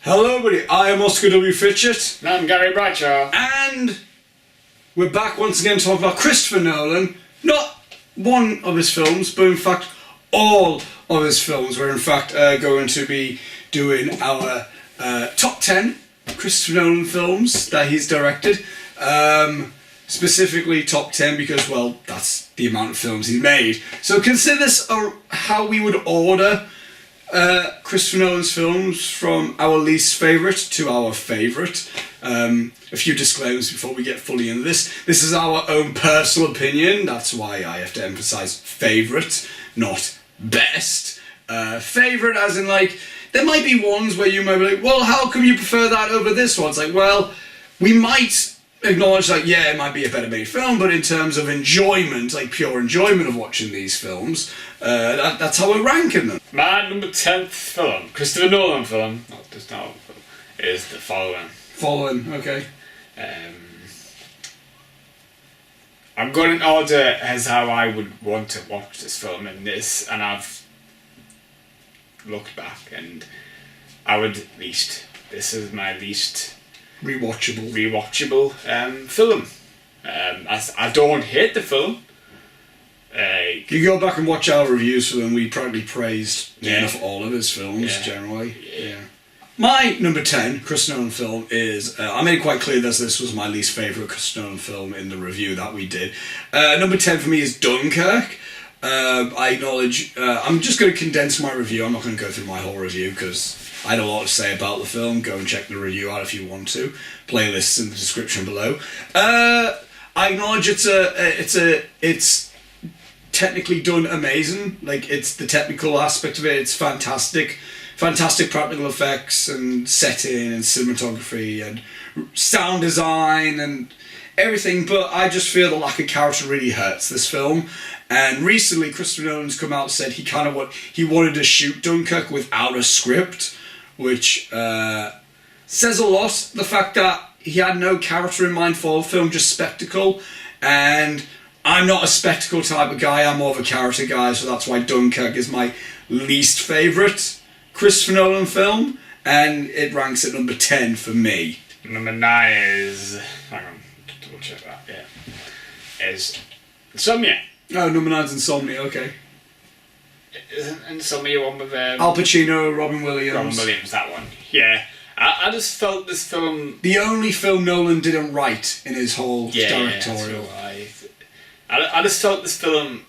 Hello everybody, I am Oscar W. Fitchett. And I'm Gary Bradshaw. And we're back once again to talk about Christopher Nolan. Not one of his films, but in fact all of his films. We're in fact going to be doing our top 10 Christopher Nolan films that he's directed. Specifically top 10 because, well, that's the amount of films he's made. So consider this how we would order Christopher Nolan's films from our least favourite to our favourite. A few disclaimers before we get fully into this. This is our own personal opinion, that's why I have to emphasise favourite, not best. Favourite as in, like, there might be ones where you might be like, well, how come you prefer that over this one? It's like, well, we might acknowledge that, yeah, it might be a better made film, but in terms of enjoyment, like pure enjoyment of watching these films, that's how we're ranking them. My number 10th film, Christopher Nolan film, not just Nolan film, is The Following. Following, okay. I'm going in order as how I would want to watch this film in this, and I've looked back and I would this is my least rewatchable film. I don't hate the film. You go back and watch our reviews for them. We proudly praised for all of his films generally. Yeah. My number 10 Christopher Nolan film is, I made it quite clear that this was my least favourite Christopher Nolan film in the review that we did. Number 10 for me is Dunkirk. I acknowledge, I'm just going to condense my review. I'm not going to go through my whole review because I had a lot to say about the film. Go and check the review out if you want to. Playlists in the description below. I acknowledge it's technically done amazing. Like, it's the technical aspect of it. It's fantastic practical effects and setting and cinematography and sound design and everything. But I just feel the lack of character really hurts this film. And recently, Christopher Nolan's come out and said he wanted to shoot Dunkirk without a script, which says a lot. The fact that he had no character in mind for the film, just spectacle. And I'm not a spectacle type of guy, I'm more of a character guy, so that's why Dunkirk is my least favourite Christopher Nolan film, and it ranks at number 10 for me. Number 9 is... hang on, double check that, yeah. Is Insomnia. Oh, number 9's Insomnia, okay. Isn't Insomnia one with... Al Pacino, Robin Williams. That one. Yeah. I just felt this film... The only film Nolan didn't write in his whole directorial. Yeah, I just felt this film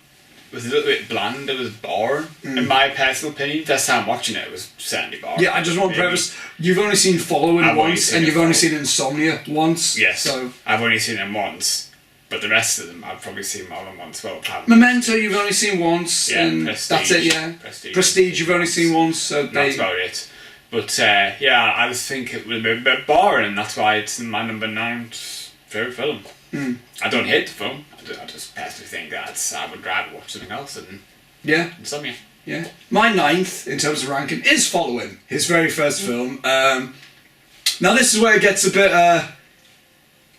was a little bit bland. It was boring, in my personal opinion. First time watching it, it was certainly boring. Yeah, I just want to preface, you've only seen Following once, and you've only seen Insomnia once. Yes, so I've only seen them once. But the rest of them, I've probably seen more than once. Well, Memento, you've only seen once, and Prestige, that's it. Yeah, Prestige, you've only seen once. So that's about it. But I just think it was a bit boring, and that's why it's my number 9 favourite film. I don't hate the film. I just personally think that I would rather watch something else than Insomnia. Yeah, my 9th in terms of ranking is Following, his very first film. Now this is where it gets a bit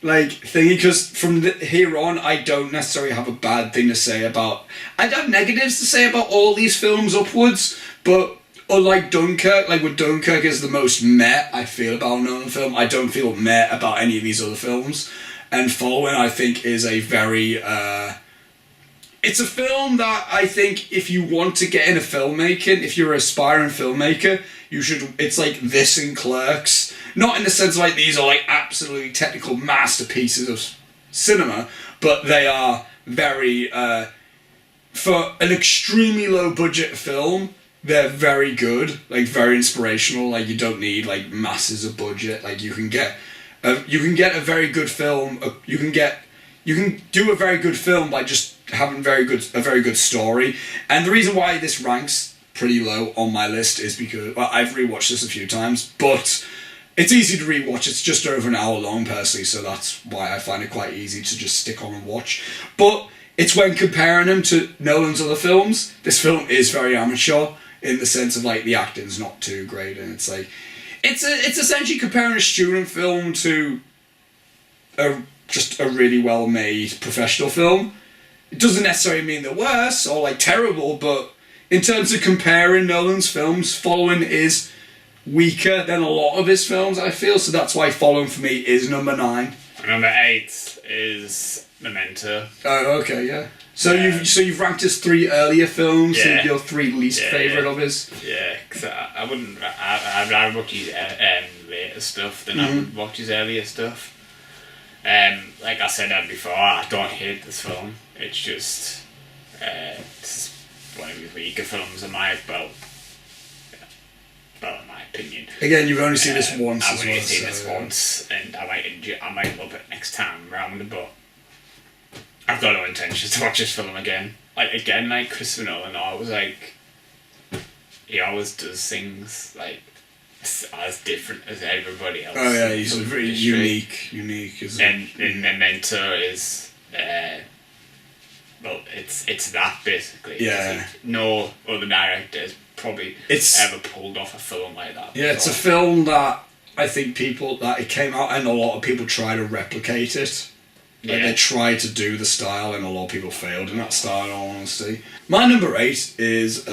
thingy, because from here on I don't necessarily have a bad thing to say about... I have negatives to say about all these films upwards, but unlike Dunkirk, with Dunkirk is the most meh I feel about a Nolan film, I don't feel meh about any of these other films. And Following, I think, is a very... it's a film that I think if you want to get into filmmaking, if you're an aspiring filmmaker, you should... It's like this and Clerks. Not in the sense like these are like absolutely technical masterpieces of cinema, but they are very... for an extremely low budget film, they're very good, very inspirational. You don't need masses of budget. You can get a very good film. You can do a very good film by just having a very good story. And the reason why this ranks pretty low on my list is because I've rewatched this a few times, but it's easy to rewatch. It's just over an hour long personally, so that's why I find it quite easy to just stick on and watch. But it's when comparing them to Nolan's other films, this film is very amateur in the sense of the acting's not too great, and it's it's essentially comparing a student film to just a really well made professional film. It doesn't necessarily mean they're worse or terrible, but in terms of comparing Nolan's films, Following is weaker than a lot of his films, I feel. So that's why Following for me is number 9. Number 8 is Memento. Oh, okay, yeah. So you've ranked his 3 earlier films and your 3 least favourite of his. Yeah, because I wouldn't. I'd rather watch his later stuff than I would watch his earlier stuff. Like I said before, I don't hate this film. It's just it's one of his weaker films in my in my opinion. Again, you've only seen this once. I've only seen this once, and I might love it next time round, but I've got no intention to watch this film again. Like Christopher Nolan always he always does things like as different as everybody else. Oh yeah, he's very unique, isn't he? And Memento is it's that basically. Yeah. No other director has probably ever pulled off a film like that. Yeah, it's a film that I think it came out and a lot of people try to replicate it. Like they tried to do the style and a lot of people failed in that style, in all honesty. My number 8 is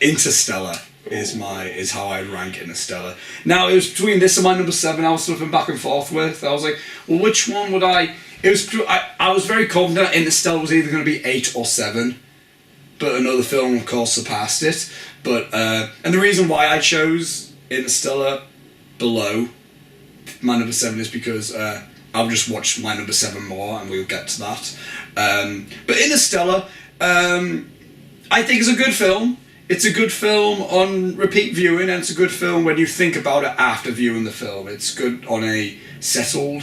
Interstellar. Is how I rank Interstellar. Now, it was between this and my number 7 I was slipping back and forth with. I was like, well, which one would I... I was very confident Interstellar was either going to be 8 or 7. But another film, of course, surpassed it. But and the reason why I chose Interstellar below my number 7 is because I'll just watch my number 7 more and we'll get to that. But Interstellar, I think is a good film. It's a good film on repeat viewing, and it's a good film when you think about it after viewing the film. It's good on a settled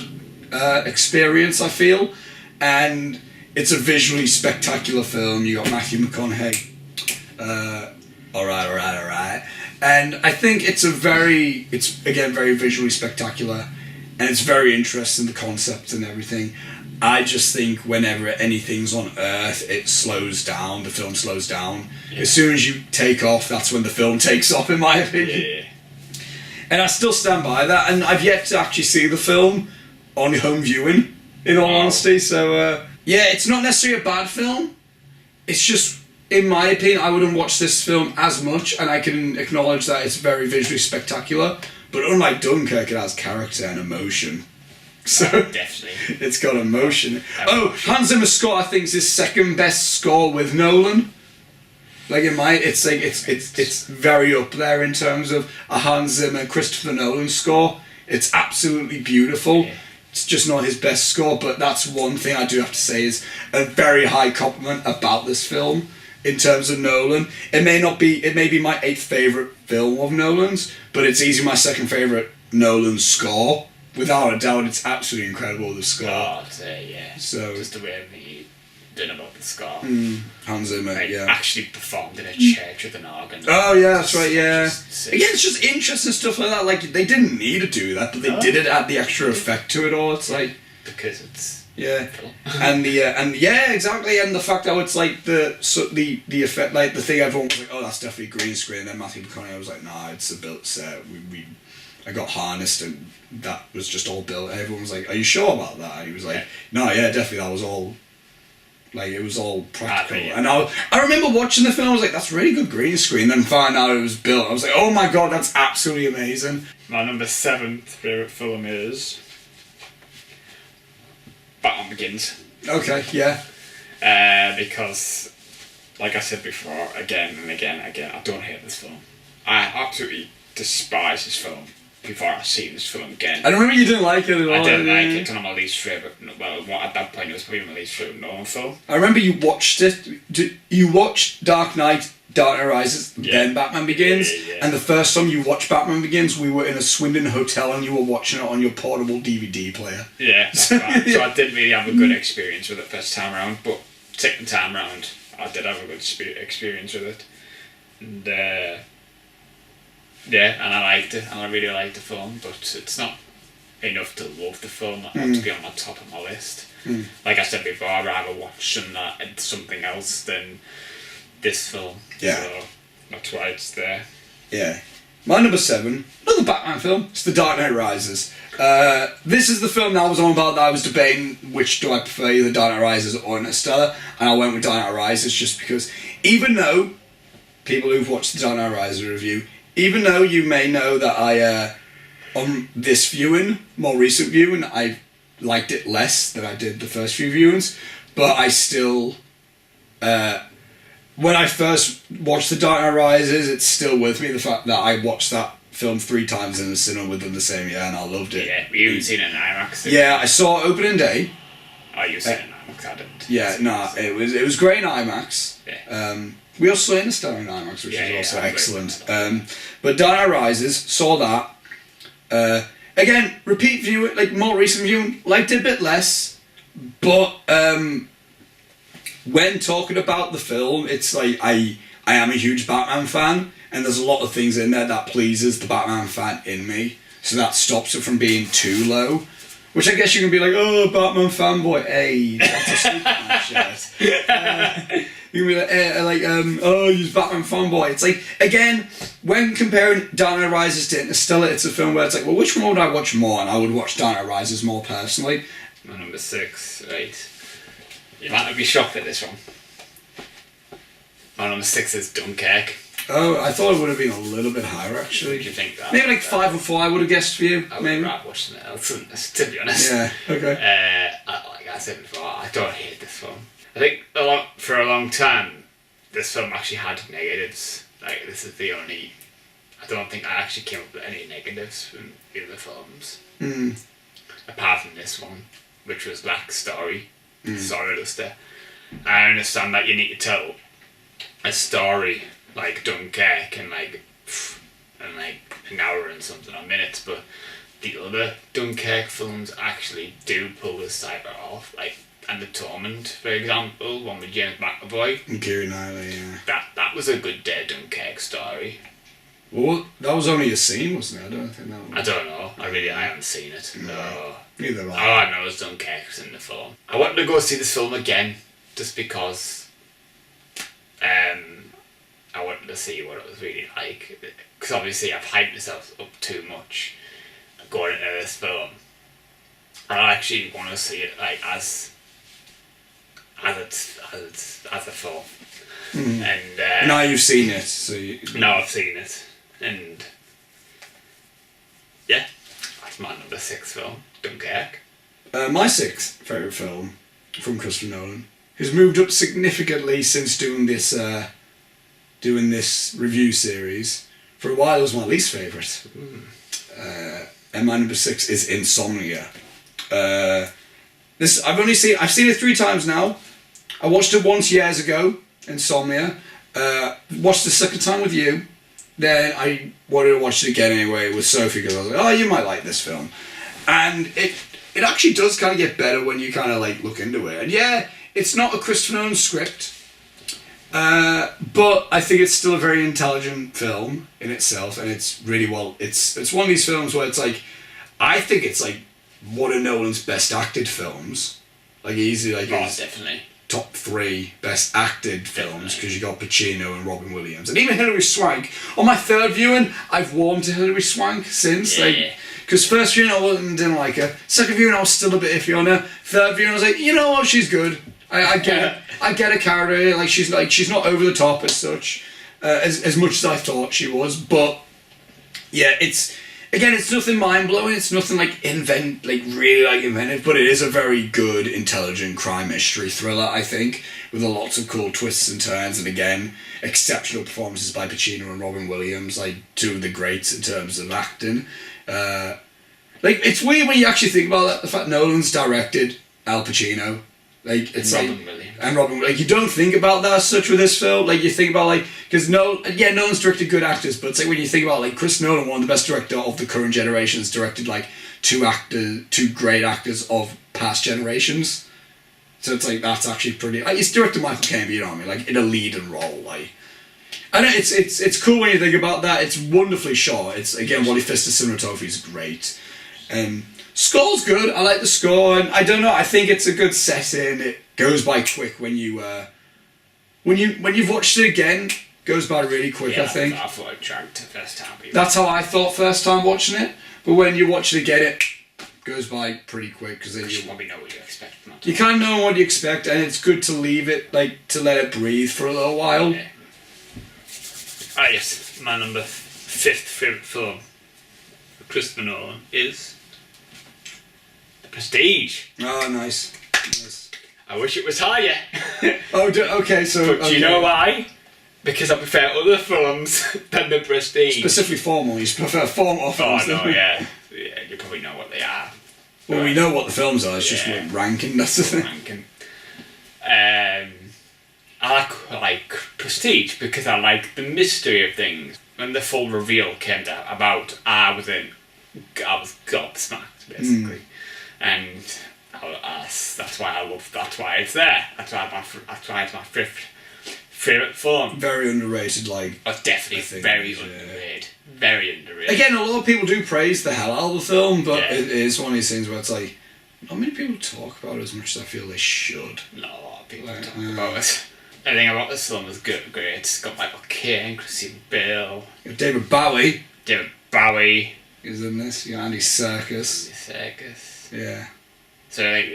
experience, I feel. And it's a visually spectacular film. You got Matthew McConaughey. Alright. And I think it's very visually spectacular. And it's very interesting, the concept and everything. I just think whenever anything's on Earth, it slows down, the film slows down. Yeah. As soon as you take off, that's when the film takes off, in my opinion. Yeah. And I still stand by that, and I've yet to actually see the film on home viewing, in all honesty. So, it's not necessarily a bad film. It's just, in my opinion, I wouldn't watch this film as much, and I can acknowledge that it's very visually spectacular. But unlike Dunkirk, it has character and emotion. So definitely, it's got emotion. Hans Zimmer's score, I think, is his second best score with Nolan. Like it's very up there in terms of a Hans Zimmer, Christopher Nolan score. It's absolutely beautiful. Yeah. It's just not his best score, but that's one thing I do have to say is a very high compliment about this film in terms of Nolan. It may be my 8th favourite film of Nolan's, but it's easily my 2nd favourite Nolan score. Without a doubt, it's absolutely incredible, the score. Oh, yeah. So just the way he did about the score. Hans Zimmer, actually performed in a church with an organ. Oh, yeah, that's right, yeah. Again, it's just interesting stuff like that. Like, they didn't need to do that, but they did it, add the extra effect to it all. It's like... Because it's... Yeah. and exactly, and the fact that it's like the effect, like the thing everyone was like, oh, that's definitely green screen, and then Matthew McConaughey was like, nah, it's a built set. I got harnessed and that was just all built. Everyone was like, are you sure about that? And he was like, no, yeah, definitely, that was all, like, it was all practical. And I remember watching the film, I was like, that's really good green screen, then find out it was built. I was like, oh my god, that's absolutely amazing. My number 7th favourite film is Batman Begins. Okay, yeah. Because, like I said before, again and again, I don't hate this film. I absolutely despise this film. Before I see this film again, I remember you didn't like it at all. I didn't like it, and I'm my least favourite. Well, at that point, it was probably my least favourite Nolan film. I remember you watched it. You watched Dark Knight Rises, then Batman Begins, and the first time you watched Batman Begins, we were in a Swindon hotel, and you were watching it on your portable DVD player. Yeah, that's right. So I didn't really have a good experience with it first time round, but second time round, I did have a good experience with it, and. Yeah, and I liked it, and I really liked the film, but it's not enough to love the film or to be on the top of my list. Like I said before, I'd rather watch something else than this film. Yeah. So that's why it's there. Yeah. My number 7, another Batman film, it's The Dark Knight Rises. This is the film that I was on about that I was debating which do I prefer, either Dark Knight Rises or Interstellar, and I went with Dark Knight Rises just because, even though people who've watched the Dark Knight Rises review, even though you may know that I, on this viewing, more recent viewing, I liked it less than I did the first few viewings, but I still, when I first watched The Dark Knight Rises, it's still with me, the fact that I watched that film 3 times in the cinema within the same year, and I loved it. Yeah, you haven't seen it in IMAX? Yeah, I saw it opening day. Oh, you've seen it in IMAX, I didn't. Yeah, it was great in IMAX. Yeah. We also saw Interstellar in IMAX, which is also excellent. But Dark Knight Rises, saw that. Again, repeat view, like more recent viewing, liked it a bit less, but when talking about the film, it's like I am a huge Batman fan, and there's a lot of things in there that pleases the Batman fan in me, so that stops it from being too low. Which I guess you can be like, oh, Batman fanboy, hey, that's a Superman shirt. You can be like, oh, you're Batman fanboy. It's like, again, when comparing Dark Knight Rises to Interstellar, it's a film where it's like, well, which one would I watch more? And I would watch Dark Knight Rises more personally. My number 6, right. You might not be shocked at this one. My number 6 is Dunkirk. Oh, I thought it would have been a little bit higher, actually. Did you think that? Maybe like 5 or 4 I would have guessed for you, I would maybe. have watched something else, to be honest. Yeah, okay. Like I said before, I don't hate this film. I think for a long time, this film actually had negatives. Like, this is the only... I don't think I actually came up with any negatives from the other films. Apart from this one, which was lack story. Sorry, Luster. I understand that you need to tell a story like Dunkirk in like an hour and something or minutes, but the other Dunkirk films actually do pull this type off, like And the Torment, for example, one with James McAvoy. And Keira Knightley, yeah. That was a good Dunkirk story. Well, that was only a scene, wasn't it? I don't think that was... I don't know. I haven't seen it. No. Neither have I. All I know is Dunkirk was in the film. I wanted to go see this film again, just because I wanted to see what it was really like. Because obviously I've hyped myself up too much going into this film. And I actually want to see it like as a film. And now you've seen it, so now I've seen it, and yeah, that's my number 6 film, Dunkirk. My 6th favourite film from Christopher Nolan, who's moved up significantly since doing this review series. For a while, it was my least favourite, and my number 6 is Insomnia. I've seen it 3 times now. I watched it once years ago, Insomnia. Watched the second time with you. Then I wanted to watch it again anyway with Sophie, because I was like, oh, you might like this film. And it actually does kind of get better when you kind of like look into it. And yeah, it's not a Christopher Nolan script, but I think it's still a very intelligent film in itself, and it's really well. It's one of these films where it's like, I think it's like one of Nolan's best acted films. Like easily, like definitely top 3 best acted films, because you got Pacino and Robin Williams, and even Hilary Swank. On my 3rd viewing, I've warmed to Hilary Swank since, because first viewing I didn't like her. Second viewing I was still a bit iffy on her. 3rd viewing I was like, you know what, she's good. I get it. I get her character. Like she's not over the top as such, as much as I thought she was. But yeah, it's nothing mind blowing. It's nothing really inventive. But it is a very good, intelligent crime mystery thriller, I think, with lots of cool twists and turns. And again, exceptional performances by Pacino and Robin Williams, like 2 of the greats in terms of acting. It's weird when you actually think about that. The fact Nolan's directed Al Pacino. Robin Williams. You don't think about that as such with this film. Like, you think about, because Nolan's directed good actors, but it's like when you think about, Chris Nolan, one of the best directors of the current generation, has directed, 2 great actors of past generations. So it's that's actually pretty... he's directed Michael Caine, you know what I mean? In a leading role, And it's cool when you think about that. It's wonderfully shot. It's, again, Wally Pfister's cinematography is great. Score's good. I like the score, and I don't know. I think it's a good setting. It goes by quick when you've watched it again. Goes by really quick. I think. I thought it dragged the first time. That's how I thought first time watching it. But when you watch it again, it goes by pretty quick, because then you probably know what you expect. You kind of know what you expect, and it's good to leave it to let it breathe for a little while. Yeah. Yes, my number fifth favourite film of Christopher Nolan is The Prestige. Oh, nice. I wish it was higher. Okay, so... But do you know why? Because I prefer other films than The Prestige. Specifically formal, you prefer formal films. Oh, no, yeah. Yeah, you probably know what they are. Well, we know what the films are, it's just ranking, that's the thing. Ranking. I like Prestige because I like the mystery of things. When the full reveal came about, I was gobsmacked, basically. And that's why it's there. That's why it's my favourite film. Very underrated, like... Oh, definitely very underrated. Very underrated. Again, a lot of people do praise the hell out of the film, but it is one of these things where it's like, not many people talk about it as much as I feel they should. Not a lot of people talk about it. Everything about this film is great. It's got Michael Caine, Christine Bale... David Bowie. David Bowie. Is in this. You got Andy Serkis. Yeah. So I think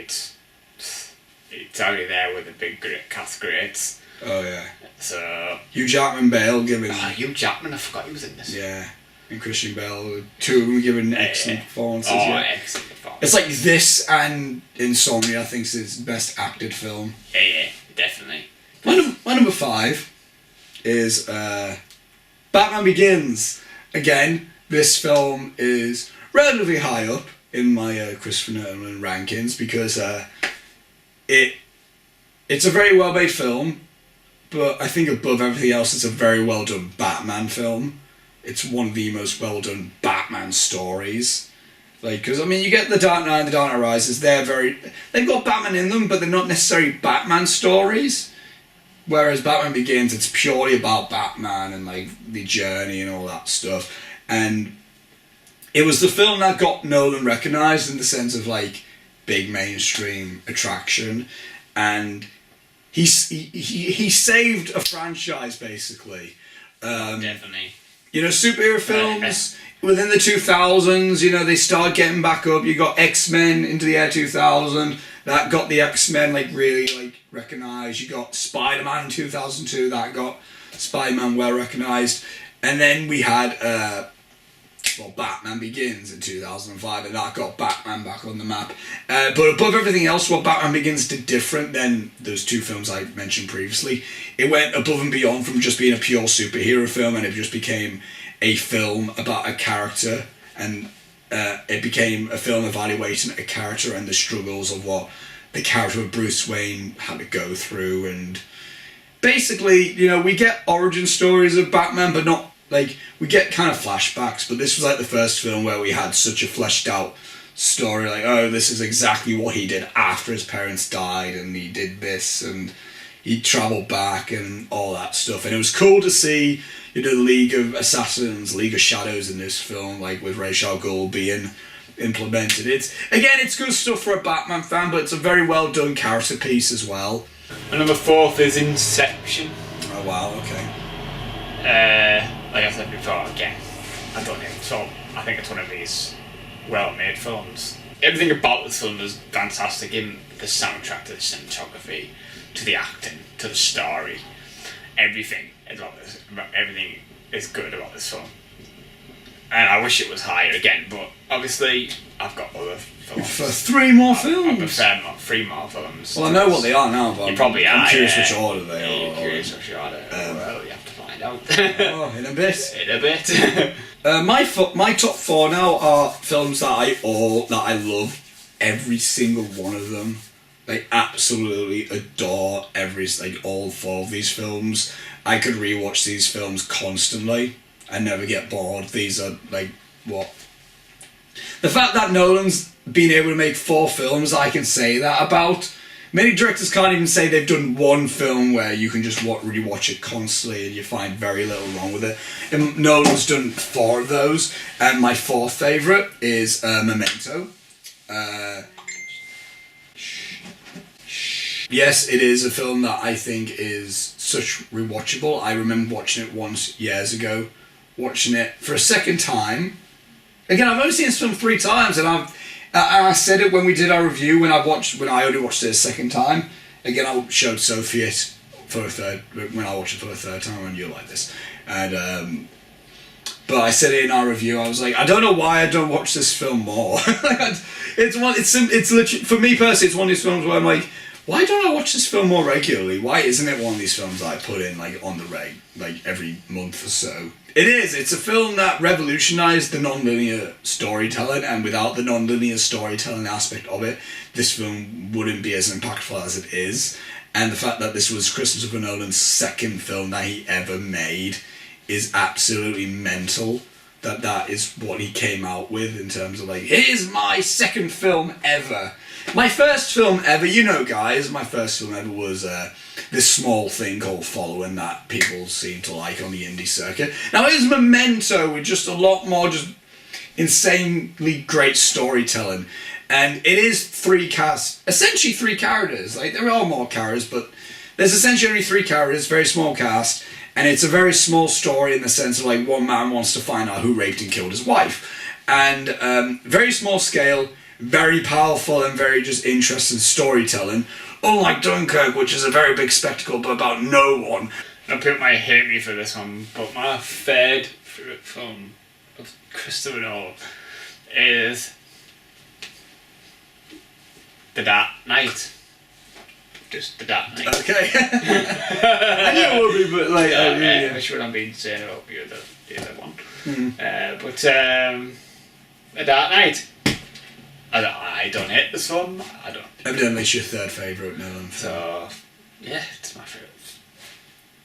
it's already there with a big great cast greats. Oh yeah. So Hugh Jackman, Bale giving... Hugh Jackman, I forgot he was in this. Yeah. And Christian Bale, two of them giving excellent performances. Excellent performances. It's like this and Insomnia, I think, is his best acted film. Yeah, definitely. My number 5 is Batman Begins. Again, this film is relatively high up in my Christopher Nolan rankings because it's a very well made film, but I think above everything else, it's a very well done Batman film. It's one of the most well done Batman stories. Like, because I mean, you get The Dark Knight and The Dark Knight Rises. They've got Batman in them, but they're not necessarily Batman stories. Whereas Batman Begins, it's purely about Batman and like the journey and all that stuff. And it was the film that got Nolan recognised in the sense of like big mainstream attraction, and he saved a franchise basically. Definitely. You know, superhero films within the 2000s. You know, they started getting back up. You got X-Men into the year 2000. That got the X-Men like really like recognised. You got Spider-Man in 2002. That got Spider-Man well recognised. And then we had Batman Begins in 2005, and that got Batman back on the map. But above everything else, what Batman Begins did different than those two films I mentioned previously, it went above and beyond from just being a pure superhero film, and it just became a film about a character, and it became a film evaluating a character and the struggles of what the character of Bruce Wayne had to go through. And basically, you know, we get origin stories of Batman, but not like, we get kind of flashbacks, but this was like the first film where we had such a fleshed out story, like, oh, this is exactly what he did after his parents died, and he did this, and he travelled back, and all that stuff. And it was cool to see, you know, the League of Assassins, League of Shadows in this film, like with Ra's al Ghul being implemented. It's good stuff for a Batman fan, but it's a very well done character piece as well. And number 4 is Inception. Oh wow, okay. Like I said before, again, I don't know, so I think it's one of these well-made films. Everything about this film is fantastic, in the soundtrack, to the cinematography, to the acting, to the story. Everything is good about this film. And I wish it was higher again, but obviously I've got other films. For 3 more films? I prefer 3 more films. Well, I know what they are now, but you probably I'm are, curious which order they are. You're curious which order. Well, you have to find out. Oh, in a bit. In a bit. My top 4 now are films that I love. Every single one of them. Like, absolutely adore all 4 of these films. I could rewatch these films constantly. I never get bored. These are like, what? The fact that Nolan's been able to make 4 films, I can say that about. Many directors can't even say they've done one film where you can just really watch it constantly and you find very little wrong with it. And Nolan's done 4 of those, and my 4th favourite is Memento. Yes, it is a film that I think is such rewatchable. I remember watching it once years ago, watching it for a second time. Again, I've only seen this film 3 times, and I said it when we did our review when I only watched it a second time. Again, I showed Sophie it when I watched it for the 3rd time, and you're like this. And But I said it in our review. I was like, I don't know why I don't watch this film more. It's literally, for me personally, it's one of these films where I'm like, why don't I watch this film more regularly? Why isn't it one of these films that I put in like on the reg, like every month or so? It is. It's a film that revolutionized the non-linear storytelling, and without the non-linear storytelling aspect of it, this film wouldn't be as impactful as it is. And the fact that this was Christopher Nolan's second film that he ever made is absolutely mental. That is what he came out with in terms of like, here's my second film ever. My first film ever, you know guys, my first film ever was this small thing called Following that people seem to like on the indie circuit. Now it is Memento with just a lot more just insanely great storytelling. And it is essentially three characters. Like there are more characters, but there's essentially only three characters, very small cast. And it's a very small story in the sense of like one man wants to find out who raped and killed his wife. And very small scale, very powerful and very just interesting storytelling. Unlike Dunkirk, which is a very big spectacle but about no one. Now people might hate me for this one, but my third favourite film of Christopher Nolan is The Dark Knight. Just The Dark Knight. Okay. I knew it would be, but like... which one I've been saying about the other one. Mm-hmm. But The Dark Knight. I don't hate this film. I don't. Evidently it's your third favourite Nolan film. So, yeah, it's my favourite.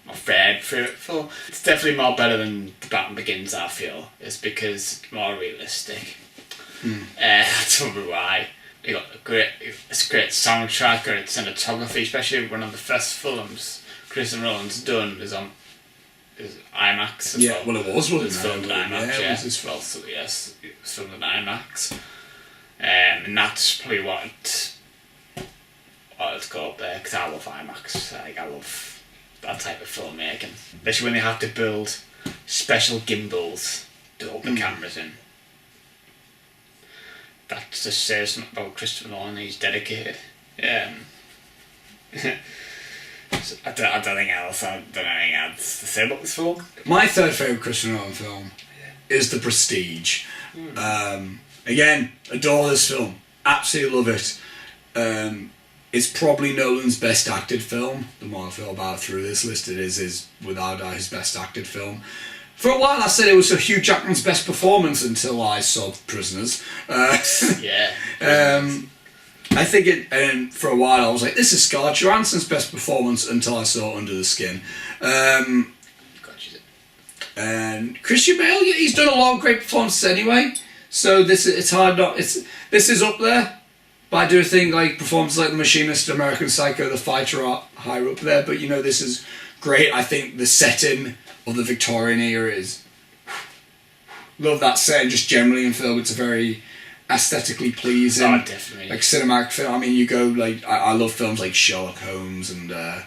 My third favourite film. It's definitely more better than The Batman Begins, I feel. It's because it's more realistic. That's probably why. You got it's a great soundtrack, great cinematography, especially one of the first films Christopher Nolan's done is IMAX. Well it was, wasn't it? It was filmed in IMAX, yeah. Yes, it was filmed in IMAX. And that's probably what it's called there, because I love IMAX. Like, I love that type of filmmaking. Especially when they have to build special gimbals to hold the cameras in. That just says something about Christopher Nolan. He's dedicated. So I don't think anything else to say about this film. My third favourite Christopher Nolan film is The Prestige. Again, adore this film. Absolutely love it. It's probably Nolan's best acted film. The more I feel about it through this list, it is without doubt his best acted film. For a while I said it was Hugh Jackman's best performance until I saw Prisoners. I think it, and for a while I was like, this is Scarlett Johansson's best performance until I saw Under the Skin. And Christian Bale, he's done a lot of great performances anyway. So this is up there. But I do think like performances like The Machinist, American Psycho, The Fighter are higher up there. But this is great. I think the setting of the Victorian era is... Love that setting just generally in film. It's a very aesthetically pleasing, definitely, like cinematic film. I mean, you go like I love films like Sherlock Holmes, and I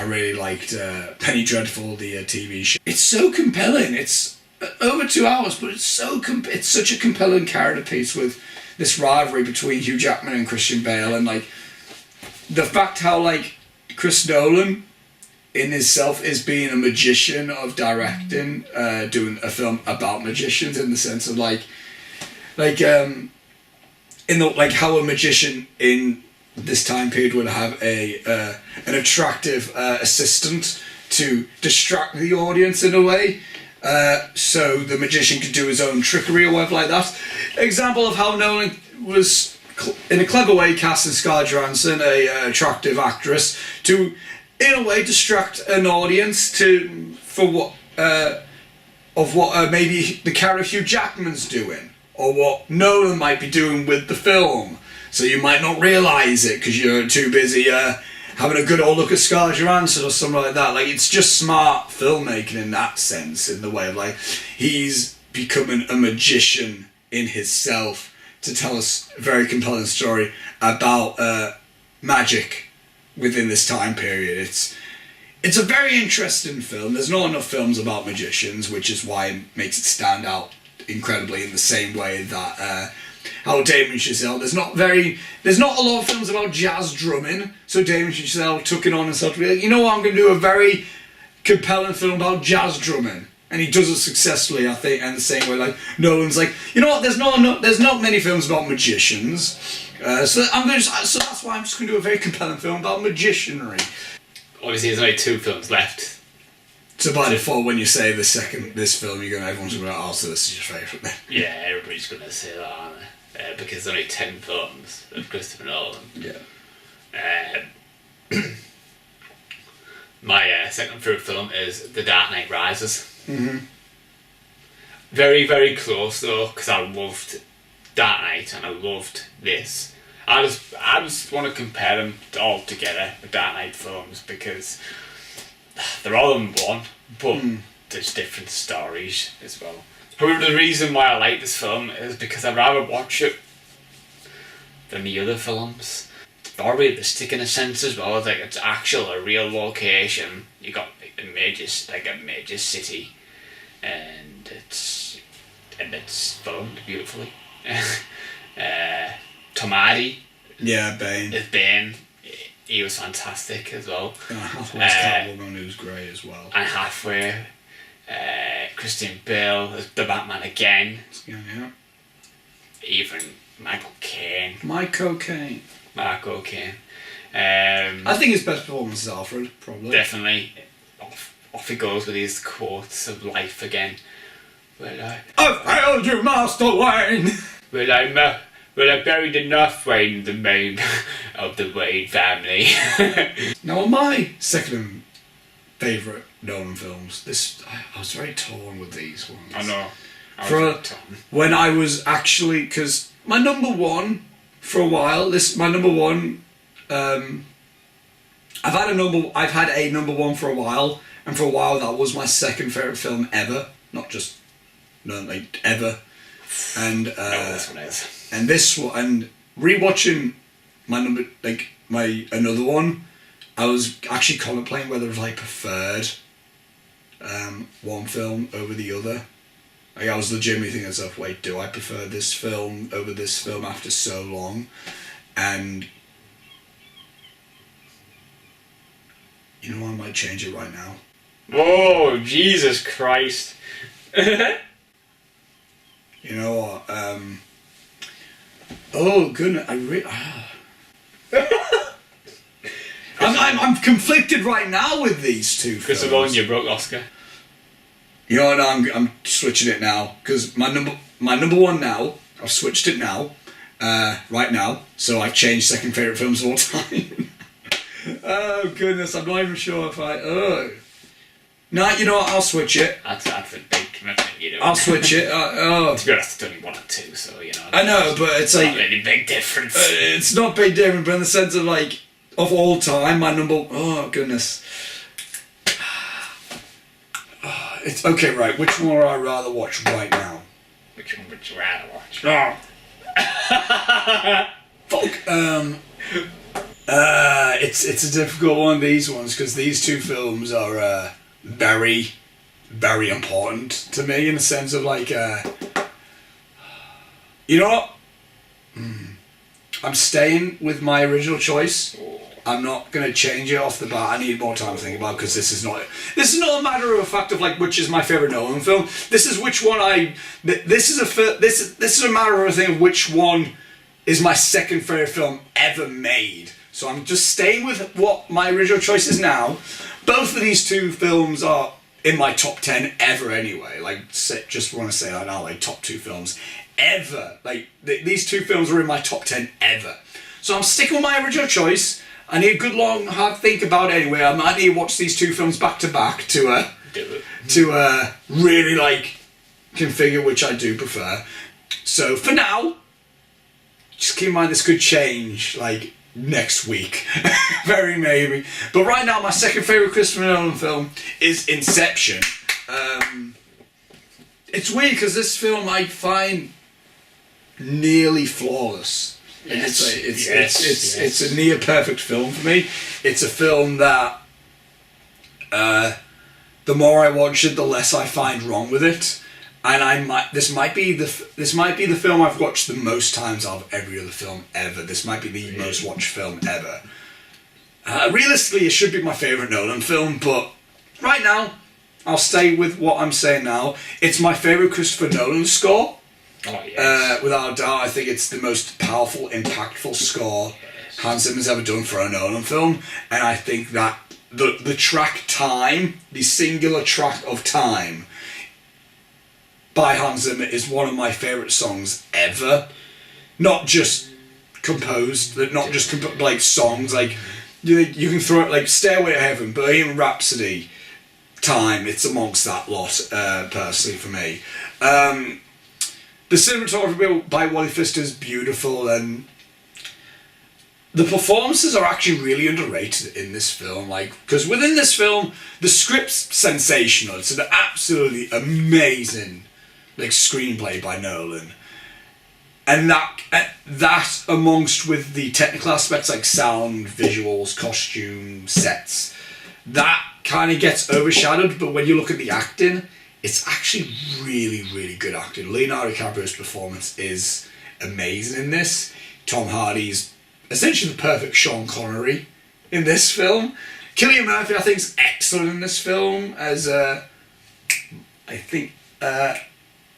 really liked Penny Dreadful, the TV show. It's so compelling. It's over 2 hours, but it's it's such a compelling character piece with this rivalry between Hugh Jackman and Christian Bale, and like the fact how like Chris Nolan in himself is being a magician of directing, doing a film about magicians in the sense of how a magician in this time period would have an attractive assistant to distract the audience in a way, so the magician could do his own trickery or whatever like that. Example of how Nolan was in a clever way casting Scarlett Johansson, a attractive actress, to in a way distract an audience for what maybe the character Hugh Jackman's doing, or what Nolan might be doing with the film. So you might not realise it because you're too busy having a good old look at Scarlett Johansson or something like that. Like, it's just smart filmmaking in that sense, in the way of like he's becoming a magician in himself to tell us a very compelling story about magic within this time period. It's a very interesting film. There's not enough films about magicians, which is why it makes it stand out incredibly in the same way that how Damien Chazelle, there's not a lot of films about jazz drumming, so Damien Chazelle took it on and started to be like, you know what, I'm going to do a very compelling film about jazz drumming. And he does it successfully, I think, and the same way, like, Nolan's like, you know what, there's not many films about magicians, so that's why I'm just going to do a very compelling film about magicianry. Obviously, there's only 2 films left. So by default, when you say this film, everyone's going to go, oh, so this is your favourite then. Yeah, everybody's going to say that, aren't they? Because there's only 10 films of Christopher Nolan. Yeah. My second favourite film is The Dark Knight Rises. Mm-hmm. Very, very close though, because I loved Dark Knight and I loved this. I just want to compare them all together, the Dark Knight films, because they're all in one, but there's different stories as well. However, the reason why I like this film is because I'd rather watch it than the other films. It's more realistic in a sense as well. Like, it's a real location. You got a major city, and it's filmed beautifully. Tom Hardy. Yeah, Bane. Is Bane. He was fantastic as well. And Hathaway's Catwoman, who was great as well. And Hathaway, Christian Bale as the Batman again. Yeah. Even Michael Caine. Michael Caine. I think his best performance is Alfred, probably. Definitely. Off he goes with his quotes of life again. I failed you, Master Wayne! I buried enough Wayne in the name of the Wayne family. Now, on my second favourite Nolan films, I was very torn with these ones. I know. When I was actually, because my number one for a while, I've had a number one for a while, and for a while that was my second favourite film ever, not just ever. And this one is. And this one, and rewatching another one, I was actually contemplating whether I preferred one film over the other. Like, I was legitimately thinking to myself, wait, do I prefer this film over this film after so long? And you know, I might change it right now. Oh, Jesus Christ. You know what? Oh goodness, I'm conflicted right now with these two films. Christopher Nolan, you broke Oscar. You know what? I'm switching it now because my number one now. I've switched it now, right now. So I've changed second favorite films of all time. Oh goodness, I'm not even sure if I. No, you know what? I'll switch it. That's a big commitment, you know. I'll switch it. To be honest, it's only 1 or 2, so you know. I know, but it's like not really big difference. It's not big difference, but in the sense of like of all time, my number. Oh goodness. It's okay, right? Which one would I rather watch right now? Which one would you rather watch? Oh. Fuck. It's a difficult one. These ones because these two films are very, very important to me in the sense of like, you know what? I'm staying with my original choice. I'm not going to change it off the bat. I need more time to think about it because this is not a matter of fact of like which is my favourite Nolan film. This is which one this is a matter of a thing of which one is my second favourite film ever made. So I'm just staying with what my original choice is now. Both of these two films are in my top 10 ever anyway. Like, just want to say that now, like top 2 films ever. Like, these two films are in my top 10 ever. So I'm sticking with my original choice. I need a good long hard think about it anyway. I might need to watch these two films back to back to really like configure which I do prefer. So for now, just keep in mind this could change like next week. Very maybe. But right now my second favourite Christopher Nolan film is Inception. It's weird because this film I find nearly flawless. Yes. It's a near perfect film for me. It's a film that the more I watch it, the less I find wrong with it. And this might be the film I've watched the most times out of every other film ever. This might be the most watched film ever. Realistically, it should be my favourite Nolan film, but right now, I'll stay with what I'm saying now. It's my favourite Christopher Nolan score. Oh, yes. Without a doubt, I think it's the most powerful, impactful score Hans Zimmer's ever done for a Nolan film. And I think that the track Time, the singular track of Time by Hans Zimmer is one of my favourite songs ever. Not just composed, not just like songs, like you can throw it like Stairway to Heaven, Bohemian Rhapsody, Time, it's amongst that lot, personally for me. The cinematography by Wally Pfister is beautiful, and the performances are actually really underrated in this film. Like, because within this film, the script's sensational. It's an absolutely amazing, like, screenplay by Nolan, and that amongst with the technical aspects like sound, visuals, costume, sets, that kind of gets overshadowed. But when you look at the acting, it's actually really, really good acting. Leonardo DiCaprio's performance is amazing in this. Tom Hardy's essentially the perfect Sean Connery in this film. Cillian Murphy, I think, is excellent in this film as I think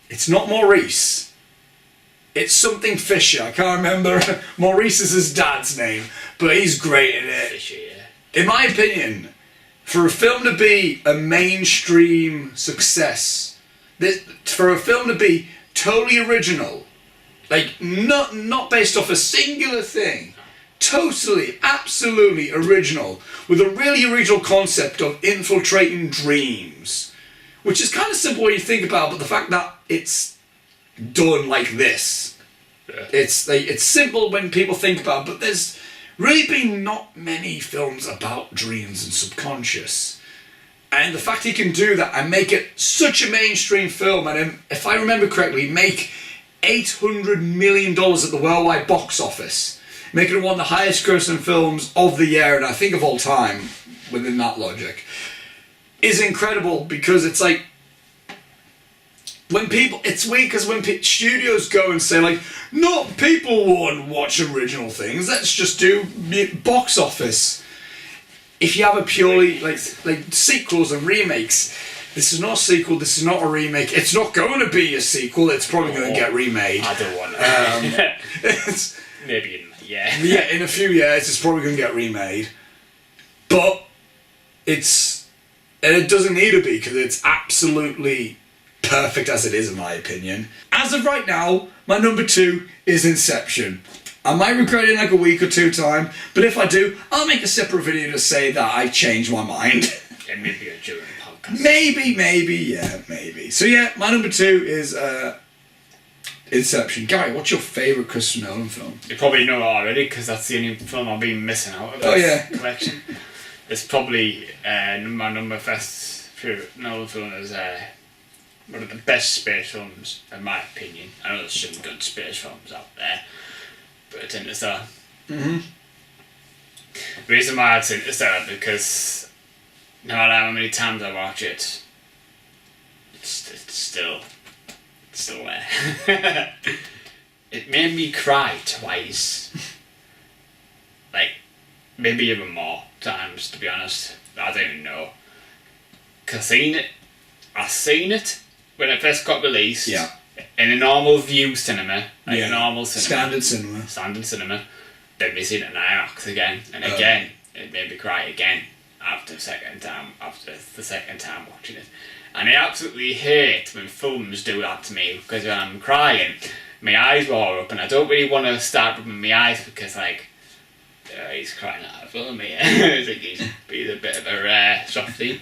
it's not Maurice. It's something Fisher. I can't remember. Maurice is his dad's name, but he's great in it. Fisher, yeah. In my opinion, for a film to be a mainstream success, for a film to be totally original, like not based off a singular thing, totally, absolutely original, with a really original concept of infiltrating dreams, which is kind of simple when you think about it, but the fact that it's done like this, yeah. It's simple when people think about it, but there's really been not many films about dreams and subconscious. And the fact he can do that and make it such a mainstream film, and if I remember correctly, make $800 million at the worldwide box office, making it one of the highest grossing films of the year, and I think of all time, within that logic, is incredible. Because it's like, when people, it's weird because when studios go and say like, no, people won't watch original things, let's just do box office. If you have a purely like sequels and remakes, this is not a sequel, this is not a remake, it's not going to be a sequel, it's probably going to get remade. I don't want that. Maybe in a few years it's probably going to get remade, but it doesn't need to be, because it's absolutely perfect as it is, in my opinion. As of right now, my number 2 is Inception. I might regret it in like a week or two time, but if I do, I'll make a separate video to say that I changed my mind. Yeah, maybe a during podcast. Maybe. So yeah, my number 2 is Inception. Gary, what's your favourite Christopher Nolan film? You probably know already, because that's the only film I've been missing out of this collection. It's probably my number first favourite Nolan film is one of the best space films, in my opinion. I know there's some good space films out there, but it's Interstellar. Mm-hmm. The reason why it's Interstellar, because no matter how many times I watch it, it's still there. It made me cry twice. Like, maybe even more times, to be honest. I don't even know. Cause I seen it when it first got released. Yeah. In a normal view cinema, like a normal cinema. Standard cinema. Then we seen it in IMAX again, and again it made me cry again after the second time watching it. And I absolutely hate when films do that to me, because when I'm crying, my eyes water up, and I don't really want to start rubbing my eyes, because like, he's crying out of film here. I think he's a bit of a softie.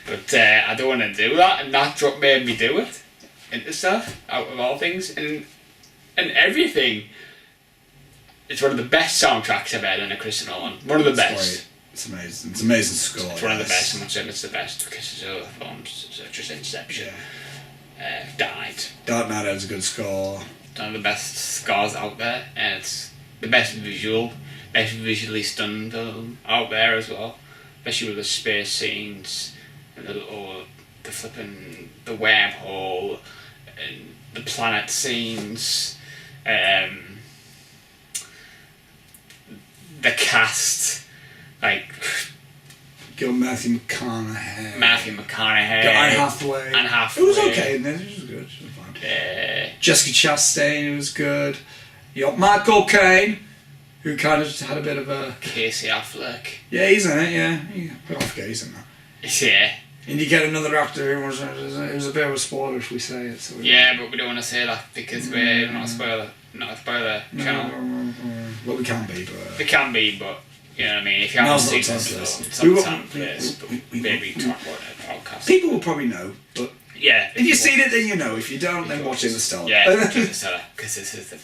But I don't want to do that, and that's what made me do it. Into stuff, out of all things. And everything. It's one of the best soundtracks I've heard in a Christopher Nolan. One of the best. Great. It's amazing. It's an amazing score. It's one of the best. I'm not saying it's the best, because there's other films such as Inception. Died. Dark Knight has a good score. One of the best scores out there, and it's the best visually stunned film out there as well. Especially with the space scenes and the flipping the wormhole and the planet scenes. The cast, like got Matthew McConaughey. Anne Hathaway. It was okay, and then it was good. It was fine. Jessica Chastain, it was good. You got Michael Caine, who kind of just had a bit of a... Casey Affleck. Yeah, he's in it, yeah. I don't forget he's in that. Yeah. And you get another actor who was... It was a bit of a spoiler if we say it. So yeah, but we don't want to say that because we're not a spoiler channel. Well, we can be, but... It can be, but... You know what I mean? If you haven't seen this film, it's on maybe talk about it in a podcast. People will probably know, but... Yeah. If you've seen it, then you know. If you don't, then watch Interstellar. Yeah, watch Interstellar, because this is the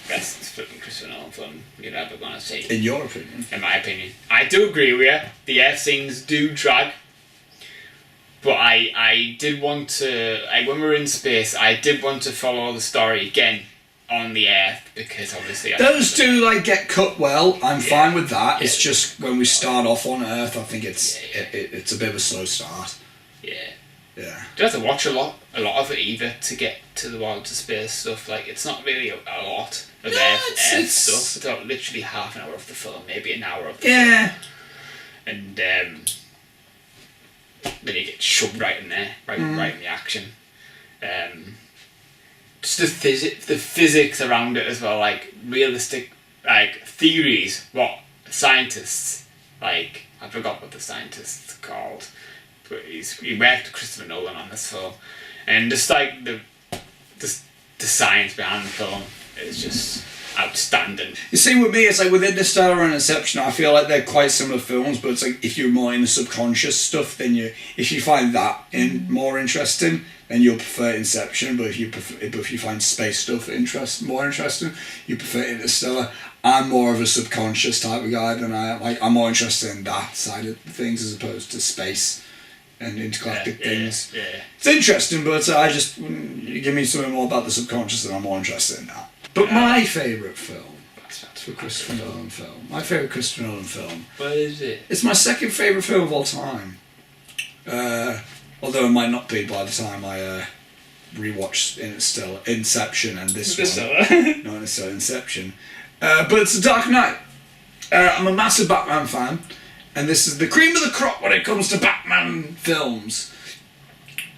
best flipping Christopher Nolan film you're ever going to see. In your opinion? In my opinion. I do agree with you. The Earth scenes do drag. But I did want to... when we were in space, I did want to follow the story again on the Earth, because obviously... Those do, like, get cut well. I'm fine with that. It's just when we start off on Earth, I think it's a bit of a slow start. Yeah. Yeah. You have to watch a lot of it either to get to the wild to space stuff. Like, it's not really a lot of Earth stuff. It's about literally half an hour of the film, maybe an hour of the film. And then you get shoved right in there, right in the action. Just the physics around it as well, like realistic, like theories. What scientists, like, I forgot what the scientist's called, but he worked with Christopher Nolan on this film, and just like the science behind the film is just outstanding. You see, with me, it's like with Interstellar and Inception, I feel like they're quite similar films, but it's like if you're more in the subconscious stuff, then if you find that more interesting, then you'll prefer Inception. But if you find space stuff more interesting, you prefer Interstellar. I'm more of a subconscious type of guy than I am. Like, I'm more interested in that side of things as opposed to space and intergalactic things. Yeah. It's interesting, but you give me something more about the subconscious, and I'm more interested in that. But my favourite film, for Christopher Nolan film, What is it? It's my second favourite film of all time. Although it might not be by the time I rewatched Inception and this one. No, Interstellar, Inception. But it's The Dark Knight. I'm a massive Batman fan, and this is the cream of the crop when it comes to Batman films.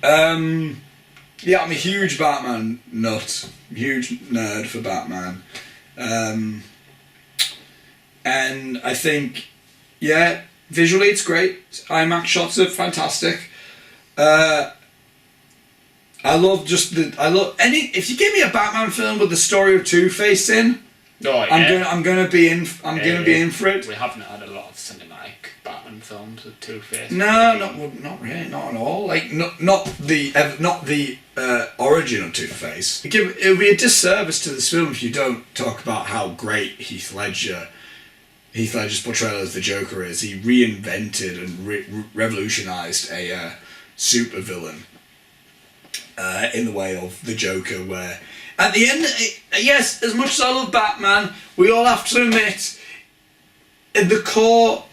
Yeah, I'm a huge Batman nut, huge nerd for Batman, and I think, visually it's great. IMAX shots are fantastic. I love if you give me a Batman film with the story of Two-Face in, I'm gonna be in for it. We haven't had a lot of cinematic Batman films with Two-Face. No, not really, not at all. Like not the origin of Two-Face. It would be a disservice to this film if you don't talk about how great Heath Ledger's portrayal as the Joker is. He reinvented and revolutionised a supervillain in the way of the Joker, where at the end, yes, as much as I love Batman, we all have to admit, at the core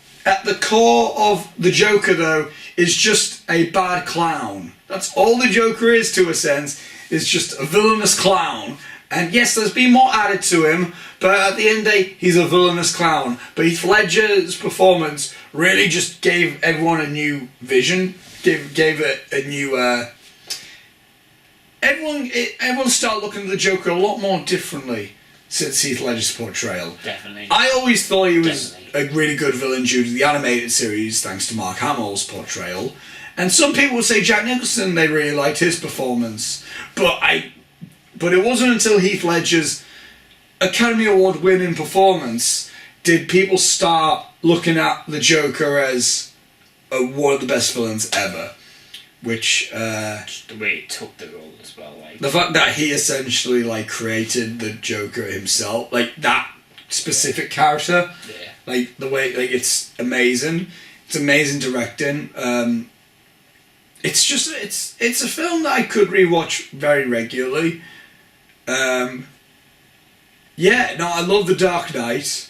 of the Joker, though, is just a bad clown. That's all the Joker is, to a sense, is just a villainous clown. And yes, there's been more added to him, but at the end of the day, he's a villainous clown. But Heath Ledger's performance really just gave everyone a new vision, gave it a new... Everyone started looking at the Joker a lot more differently since Heath Ledger's portrayal. Definitely. I always thought he was a really good villain due to the animated series, thanks to Mark Hamill's portrayal. And some people would say Jack Nicholson, they really liked his performance. But it wasn't until Heath Ledger's Academy Award winning performance did people start looking at the Joker as one of the best villains ever. Which just the way he took the role as well, like the fact that he essentially created the Joker himself, like that specific character, like the way, like it's amazing. It's amazing directing. It's a film that I could rewatch very regularly. I love The Dark Knight.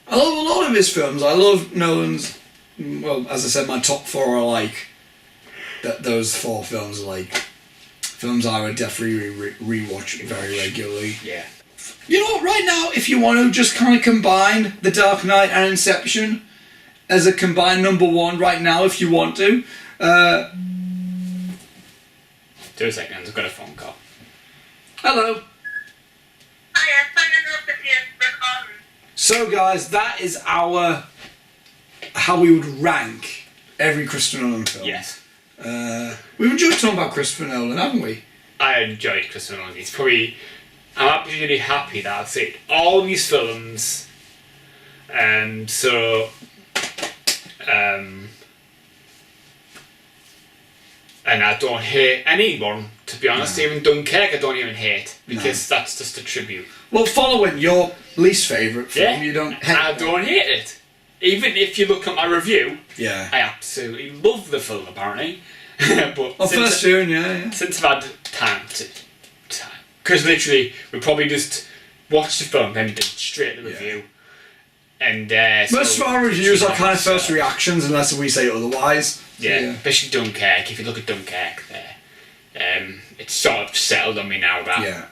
I love a lot of his films. I love Nolan's. Well, as I said, my top four are those four films are films I would definitely rewatch very regularly. Yeah. You know what, right now, if you want to just kind of combine The Dark Knight and Inception, as a combined number one right now if you want to. 2 seconds, I've got a phone call. Hello. Hiya, signing up if you're recording. So guys, that is our how we would rank every Christopher Nolan film. Yes. We've enjoyed talking about Christopher Nolan, haven't we? I enjoyed Christopher Nolan. It's probably... I'm absolutely happy that I've seen all these films. And I don't hate anyone, to be honest. No. Even Dunkirk I don't even hate, because that's just a tribute. Well, following your least favourite film, Yeah, you don't hate I don't hate it. Even if you look at my review, Yeah. I absolutely love the film, apparently. But Oh, first June, yeah. since I've had time, because literally we probably just watched the film then did straight the review, and Most of our reviews are kind of first reactions, unless we say otherwise. Yeah, So, especially Dunkirk. If you look at Dunkirk, there, it's sort of settled on me now that yeah.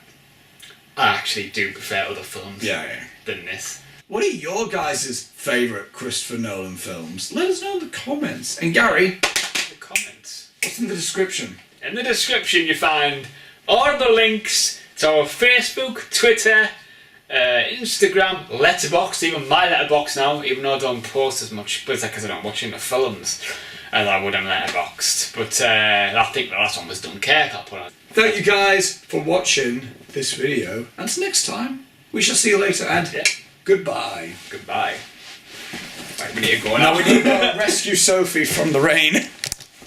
I actually do prefer other films Yeah. than this. What are your guys' favourite Christopher Nolan films? Let us know in the comments. And Gary, The comments. what's in the description? In the description, you find all the links to our Facebook, Twitter, Instagram, Letterboxd, even my Letterboxd now, even though I don't post as much, but it's because I don't watch the films as I would on Letterboxd. But I think the last one was Dunkirk I'll put on. Thank you guys for watching this video. And until next time, we shall see you later and goodbye. Goodbye. Right, we need to go Now now. we need to go rescue Sophie from the rain.